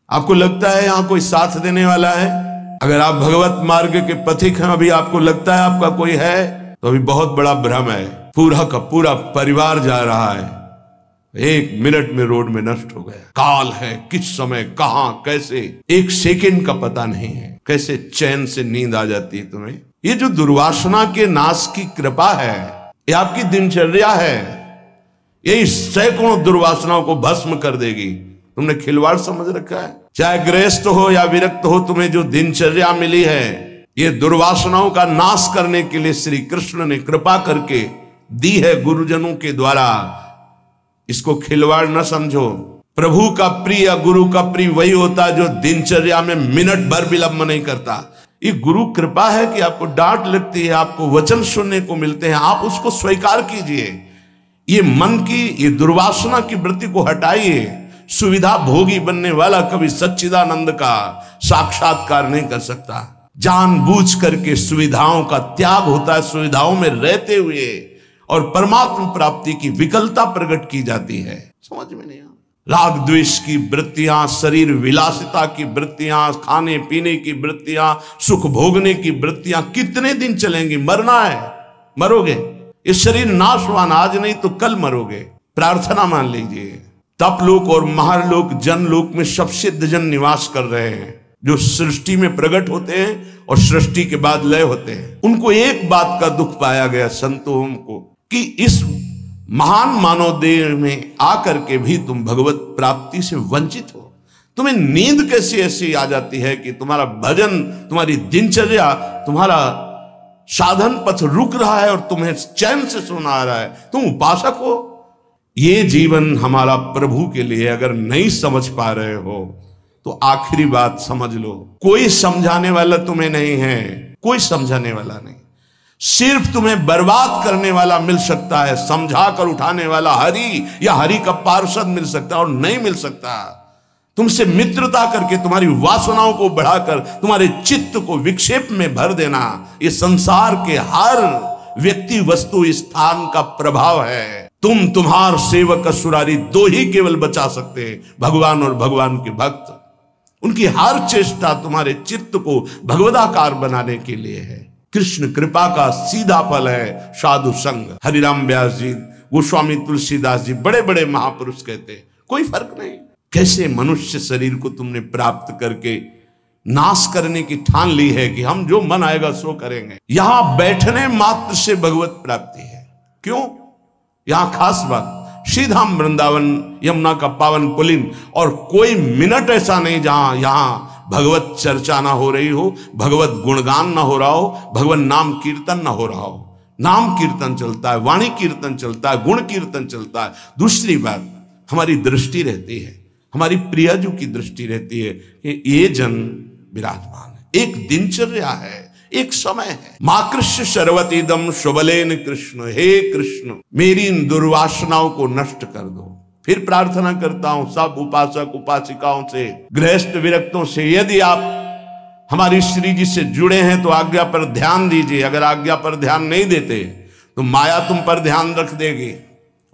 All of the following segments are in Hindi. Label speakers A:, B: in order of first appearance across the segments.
A: आपको लगता है यहां कोई साथ देने वाला है? अगर आप भगवत मार्ग के पथिक हैं, अभी आपको लगता है आपका कोई है, तो अभी बहुत बड़ा भ्रम है। पूरा का पूरा परिवार जा रहा है, 1 मिनट में रोड में नष्ट हो गया। काल है, किस समय कहां कैसे, 1 सेकंड का पता नहीं है। कैसे चैन से नींद आ जाती है तुम्हें। ये जो दुर्वासना के नाश की कृपा है, ये आपकी दिनचर्या है, यही सैकड़ों दुर्वासनाओं को भस्म कर देगी। तुमने खिलवाड़ समझ रखा है। चाहे गृहस्थ हो या विरक्त हो, तुम्हें जो दिनचर्या मिली है, ये दुर्वासनाओं का नाश करने के लिए श्री कृष्ण ने कृपा करके दी है गुरुजनों के द्वारा। इसको खिलवाड़ न समझो। प्रभु का प्रिय, गुरु का प्रिय वही होता है जो दिनचर्या में मिनट भर विलंब नहीं करता। ये गुरु कृपा है कि आपको डांट लगती है, आपको वचन सुनने को मिलते हैं, आप उसको स्वीकार कीजिए। ये मन की, ये दुर्वासना की वृत्ति को हटाइए। सुविधा भोगी बनने वाला कभी सच्चिदानंद का साक्षात्कार नहीं कर सकता। जानबूझ करके सुविधाओं का त्याग होता है, सुविधाओं में रहते हुए, और परमात्मा प्राप्ति की विकलता प्रकट की जाती है। समझ में नहीं आता। राग द्वेष की वृत्तियां, शरीर विलासिता की वृत्तियां, खाने पीने की वृत्तियां, सुख भोगने की वृत्तियां कितने दिन चलेंगी? मरना है, मरोगे। इस शरीर नाशवान, आज नहीं तो कल मरोगे। प्रार्थना मान लीजिए। तपलोक और महालोक, जनलोक में सब सिद्ध जन निवास कर रहे हैं, जो सृष्टि में प्रकट होते हैं और सृष्टि के बाद लय होते हैं। उनको एक बात का दुख पाया गया संतों को, कि इस महान मानव देह में आकर के भी तुम भगवत प्राप्ति से वंचित हो। तुम्हें नींद कैसी ऐसी आ जाती है कि तुम्हारा भजन, तुम्हारी दिनचर्या, तुम्हारा साधन पथ रुक रहा है और तुम्हें चैन से सोना आ रहा है। तुम उपासक हो। ये जीवन हमारा प्रभु के लिए अगर नहीं समझ पा रहे हो तो आखिरी बात समझ लो, कोई समझाने वाला तुम्हें नहीं है, कोई समझाने वाला नहीं। सिर्फ तुम्हें बर्बाद करने वाला मिल सकता है, समझा कर उठाने वाला हरि या हरि का पार्षद मिल सकता है, और नहीं मिल सकता। तुमसे मित्रता करके तुम्हारी वासनाओं को बढ़ाकर तुम्हारे चित्त को विक्षेप में भर देना, ये संसार के हर व्यक्ति वस्तु स्थान का प्रभाव है। तुम्हार सेवक असुरारी 2 ही केवल बचा सकते हैं, भगवान और भगवान के भक्त। उनकी हर चेष्टा तुम्हारे चित्त को भगवदाकार बनाने के लिए है। कृष्ण कृपा का सीधा फल है साधु संग। हरिराम व्यास जी, गोस्वामी तुलसीदास जी, बड़े बड़े महापुरुष कहते हैं कोई फर्क नहीं। कैसे मनुष्य शरीर को तुमने प्राप्त करके नाश करने की ठान ली है कि हम जो मन आएगा सो करेंगे। यहां बैठने मात्र से भगवत प्राप्ति है। क्यों? यहां खास बात, श्रीधाम वृंदावन यमुना का पावन पुलिन, और कोई मिनट ऐसा नहीं जहां यहां भगवत चर्चा ना हो रही हो, भगवत गुणगान ना हो रहा हो, भगवत नाम कीर्तन ना हो रहा हो। नाम कीर्तन चलता है, वाणी कीर्तन चलता है, गुण कीर्तन चलता है। दूसरी बात, हमारी दृष्टि रहती है, हमारी प्रियजू की दृष्टि रहती है कि ये जन विराजमान है। एक दिनचर्या है, एक समय है। माकृष्य शर्वतीदम शुभलेन कृष्ण, हे कृष्ण मेरी इन दुर्वासनाओं को नष्ट कर दो। फिर प्रार्थना करता हूं सब उपासक उपासिकाओं से, गृहस्थ विरक्तों से, यदि आप हमारी श्री जी से जुड़े हैं तो आज्ञा पर ध्यान दीजिए। अगर आज्ञा पर ध्यान नहीं देते तो माया तुम पर ध्यान रख देगी,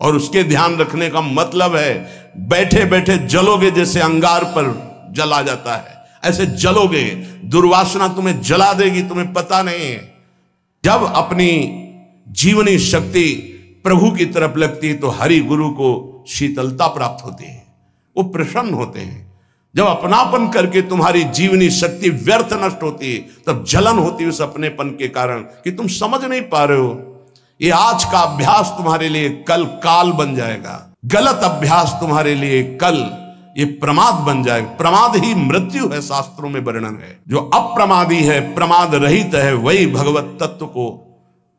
A: और उसके ध्यान रखने का मतलब है बैठे बैठे जलोगे, जैसे अंगार पर जला जाता है ऐसे जलोगे। दुर्वासना तुम्हें जला देगी, तुम्हें पता नहीं है। जब अपनी जीवनी शक्ति प्रभु की तरफ लगती है तो हरि गुरु को शीतलता प्राप्त होती है, वो प्रसन्न होते हैं। जब अपनापन करके तुम्हारी जीवनी शक्ति व्यर्थ नष्ट होती है, तब जलन होती है उस अपनेपन के कारण कि तुम समझ नहीं पा रहे हो। ये आज का अभ्यास तुम्हारे लिए कल काल बन जाएगा। गलत अभ्यास तुम्हारे लिए कल ये प्रमाद बन जाएगा। प्रमाद ही मृत्यु है, शास्त्रों में वर्णन है। जो अप्रमादी है, प्रमाद रहित है, वही भगवत तत्व को,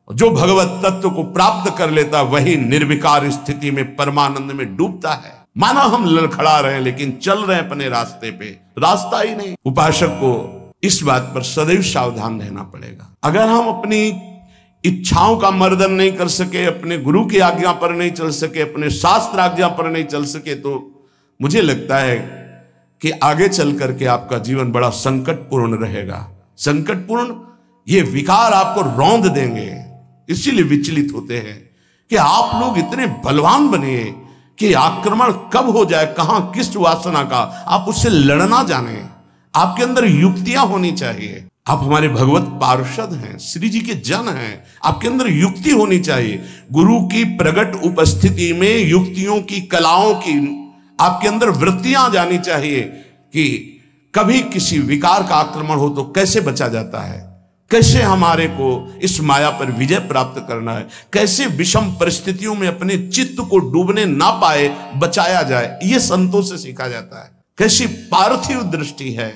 A: जो भगवत तत्व को प्राप्त कर लेता वही निर्विकार स्थिति में परमानंद में डूबता है। माना हम लड़खड़ा रहे हैं लेकिन चल रहे हैं अपने रास्ते पे, रास्ता ही नहीं। उपासक को इस बात पर सदैव सावधान रहना पड़ेगा। अगर हम अपनी इच्छाओं का मर्दन नहीं कर सके, अपने गुरु की आज्ञा पर नहीं चल सके, अपने शास्त्र आज्ञा पर नहीं चल सके, तो मुझे लगता है कि आगे चल करके आपका जीवन बड़ा संकटपूर्ण रहेगा। संकटपूर्ण, ये विकार आपको रौंद देंगे। इसीलिए विचलित होते हैं कि आप लोग इतने बलवान बने कि आक्रमण कब हो जाए, कहां किस वासना का, आप उससे लड़ना जाने। आपके अंदर युक्तियां होनी चाहिए। आप हमारे भगवत पार्षद हैं, श्री जी के जन हैं, आपके अंदर युक्ति होनी चाहिए। गुरु की प्रगट उपस्थिति में युक्तियों की, कलाओं की आपके अंदर वृत्तियां जानी चाहिए कि कभी किसी विकार का आक्रमण हो तो कैसे बचा जाता है, कैसे हमारे को इस माया पर विजय प्राप्त करना है, कैसे विषम परिस्थितियों में अपने चित्त को डूबने ना पाए बचाया जाए। यह संतों से सीखा जाता है। कैसी पार्थिव दृष्टि है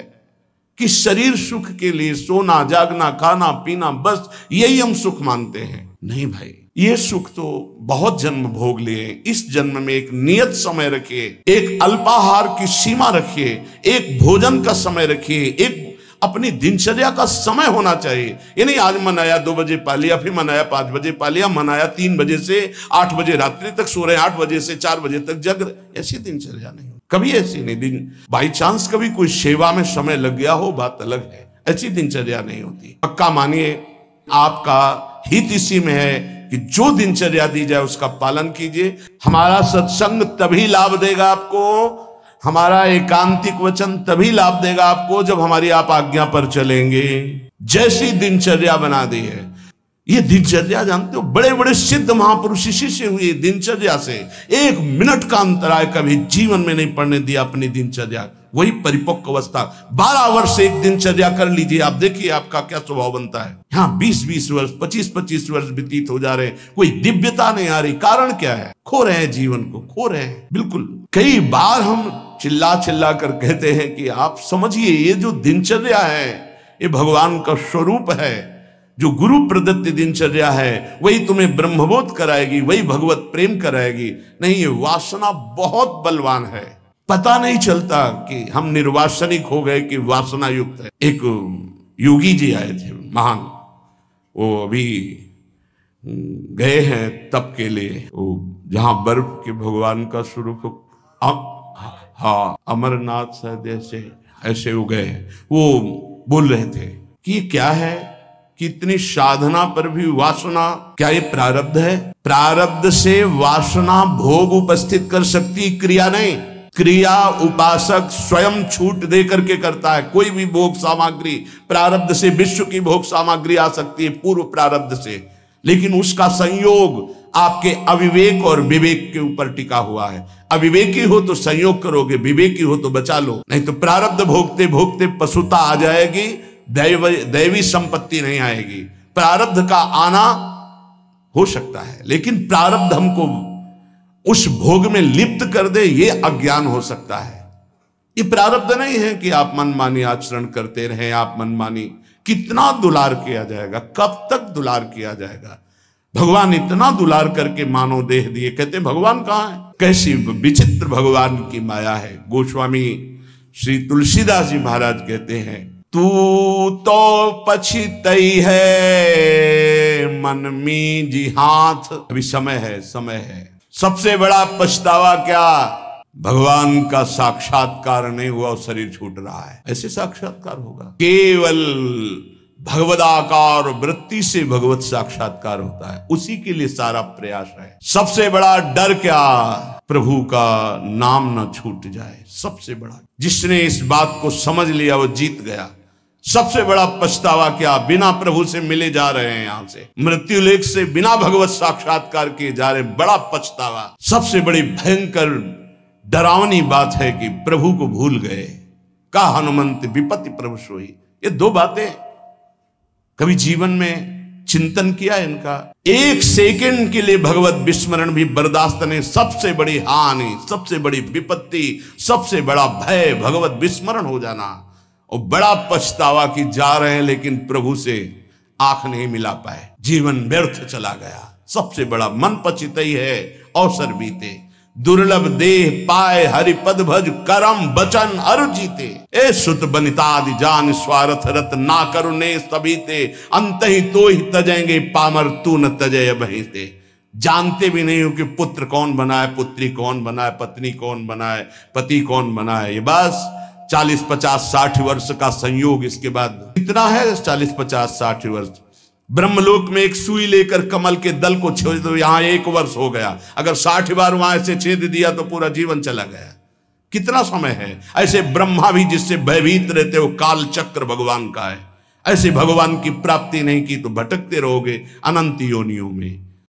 A: कि शरीर सुख के लिए सोना, जागना, खाना, पीना, बस यही हम सुख मानते हैं। नहीं भाई, ये सुख तो बहुत जन्म भोग लिए। इस जन्म में एक नियत समय रखिए, एक अल्पाहार की सीमा रखिए, एक भोजन का समय रखिए, एक अपनी दिनचर्या का समय होना चाहिए। ये नहीं आज मनाया 2 बजे पा लिया, फिर मनाया 5 बजे पा लिया, मनाया 3 बजे से 8 बजे रात्रि तक सो रहे, 8 बजे से 4 बजे तक जग रहे। ऐसी दिनचर्या नहीं, कभी ऐसी नहीं। दिन बाई चांस कभी कोई सेवा में समय लग गया हो, बात अलग है। ऐसी दिनचर्या नहीं होती। पक्का मानिए, आपका हित इसी में है कि जो दिनचर्या दी जाए उसका पालन कीजिए। हमारा सत्संग तभी लाभ देगा आपको, हमारा एकांतिक वचन तभी लाभ देगा आपको जब हमारी आप आज्ञा पर चलेंगे। जैसी दिनचर्या बना दी है, ये दिनचर्या जानते हो, बड़े बड़े सिद्ध महापुरुष इसी से हुए, दिनचर्या से। 1 मिनट का अंतराय कभी जीवन में नहीं पड़ने दिया अपनी दिनचर्या। वही परिपक्व अवस्था। 12 वर्ष एक दिनचर्या कर लीजिए, आप देखिए आपका क्या स्वभाव बनता है। यहाँ 20-20 वर्ष, 25-25 वर्ष व्यतीत हो जा रहे हैं, कोई दिव्यता नहीं आ रही। कारण क्या है? खो रहे हैं, जीवन को खो रहे हैं। बिल्कुल, कई बार हम चिल्ला चिल्ला कर कहते हैं कि आप समझिए, ये जो दिनचर्या है ये भगवान का स्वरूप है। जो गुरु प्रदत्त दिनचर्या है वही तुम्हें ब्रह्मबोध कराएगी, वही भगवत प्रेम कराएगी। नहीं, ये वासना बहुत बलवान है। पता नहीं चलता कि हम निर्वासनिक हो गए कि वासना युक्त है। एक योगी जी आए थे महान, वो अभी गए हैं तप के लिए, वो जहां बर्फ के भगवान का स्वरूप, हाँ अमरनाथ शायद ऐसे हो गए। वो बोल रहे थे कि ये क्या है कि इतनी साधना पर भी वासना, क्या ये प्रारब्ध है? प्रारब्ध से वासना भोग उपस्थित कर सकती, क्रिया नहीं। क्रिया उपासक स्वयं छूट दे करके करता है। कोई भी भोग सामग्री प्रारब्ध से, विश्व की भोग सामग्री आ सकती है पूर्व प्रारब्ध से, लेकिन उसका संयोग आपके अविवेक और विवेक के ऊपर टिका हुआ है। अविवेकी हो तो संयोग करोगे, विवेकी हो तो बचा लो। नहीं तो प्रारब्ध भोगते भोगते पशुता आ जाएगी, दैवी संपत्ति नहीं आएगी। प्रारब्ध का आना हो सकता है, लेकिन प्रारब्ध हमको उस भोग में लिप्त कर दे, ये अज्ञान हो सकता है। ये प्रारब्ध नहीं है कि आप मनमानी आचरण करते रहे, आप मनमानी। कितना दुलार किया जाएगा, कब तक दुलार किया जाएगा? भगवान इतना दुलार करके मानव देह दिए, कहते भगवान कहाँ है? कैसी विचित्र भगवान की माया है। गोस्वामी श्री तुलसीदास जी महाराज कहते हैं, तू तो पछितई है मन में जी हाथ। अभी समय है, समय है। सबसे बड़ा पछतावा क्या? भगवान का साक्षात्कार नहीं हुआ और शरीर छूट रहा है। ऐसे साक्षात्कार होगा? केवल भगवदाकार वृत्ति से भगवत साक्षात्कार होता है, उसी के लिए सारा प्रयास है। सबसे बड़ा डर क्या? प्रभु का नाम न छूट जाए। सबसे बड़ा, जिसने इस बात को समझ लिया वो जीत गया। सबसे बड़ा पछतावा क्या? बिना प्रभु से मिले जा रहे हैं, यहां से मृत्यु लेख से बिना भगवत साक्षात्कार किए जा रहे, बड़ा पछतावा। सबसे बड़ी भयंकर डरावनी बात है कि प्रभु को भूल गए। का हनुमंत विपत्ति प्रभु सोई। ये 2 बातें कभी जीवन में चिंतन किया इनका? 1 सेकंड के लिए भगवत विस्मरण भी बर्दाश्त नहीं। सबसे बड़ी हानि, सबसे बड़ी विपत्ति, सबसे बड़ा भय भगवत विस्मरण हो जाना। और बड़ा पछतावा कि जा रहे हैं लेकिन प्रभु से आंख नहीं मिला पाए, जीवन व्यर्थ चला गया। सबसे बड़ा मन पछितई है अवसर बीते। दुर्लभ देह पाए हरिपद भज, करम वचन अरु जीते। ए सुत बनितादि जान स्वार्थ रत, ना करुणे सबीते। अंत ही तो ही तजेंगे पामर, तू न तजय बहीते। जानते भी नहीं हो कि पुत्र कौन बनाए, पुत्री कौन बनाए, पत्नी कौन बनाए, पति कौन बनाए। ये बस 40, 50, 60 वर्ष का संयोग, इसके बाद कितना है 40, 50, 60 वर्ष। ब्रह्मलोक में एक सुई लेकर कमल के दल को छेद दो, यहां 1 वर्ष हो गया। अगर 60 बार वहां से छेद दिया तो पूरा जीवन चला गया। कितना समय है। ऐसे ब्रह्मा भी जिससे भयभीत रहते हो, काल चक्र भगवान का है। ऐसे भगवान की प्राप्ति नहीं की तो भटकते रहोगे अनंत योनियों में।